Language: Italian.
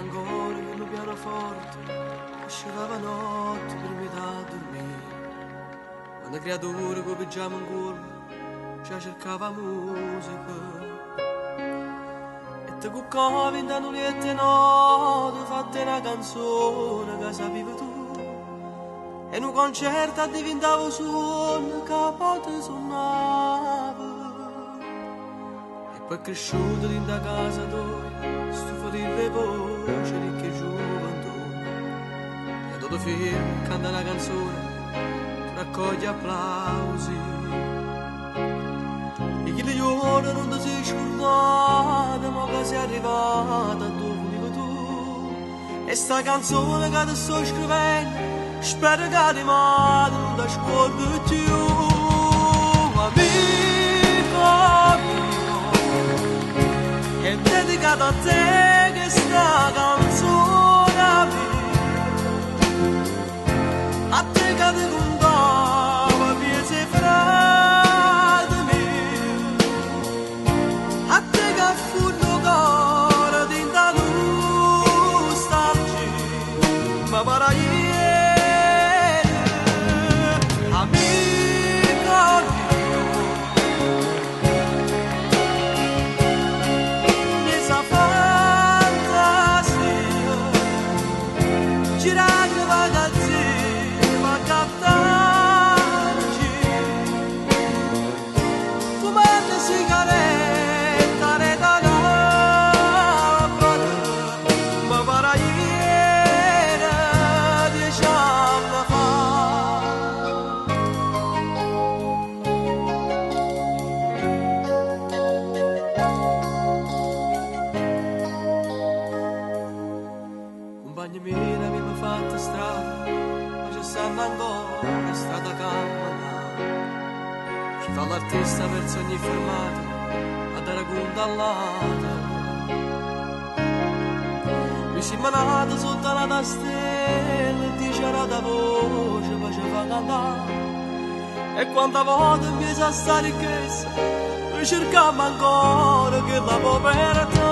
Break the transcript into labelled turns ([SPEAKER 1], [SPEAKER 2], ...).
[SPEAKER 1] ancora quello pianoforte che scelava notte per me da dormire. Quando creature che pigiamo in cuore già cercava musica e te cuccavi in tanulette note fatte una canzone che sapevi tu e in un concerto diventavo suono che a volte suonava e poi è cresciuto dentro casa tua stufo di le voci di che gioventù e tutto film canta una canzone raccoglie applausi e chi le giorni non ti sei scordato ma che sei arrivata dove tu e sta canzone che ti sto scrivendo spero che rimane non ti scordi più amico mio è dedicata a te che sta canzone mia a te che ti contava piese frate mio a te che furno cuore dinta nostalgia ma para ieri amico mio questa fantasia girando magazzini ma captarci fumando sigaretta reta lampade ma para ieri 10 anni fa. Compagni miei aveva fatto strada ma ci stanno ancora strada camminare chi fa l'artista verso ogni fermata a dare conto all'altra mi si manata sotto la tastella e diceva da voce faceva cantare e quanta volta mi sa sta ricchezza noi cercammo ancora che la povertà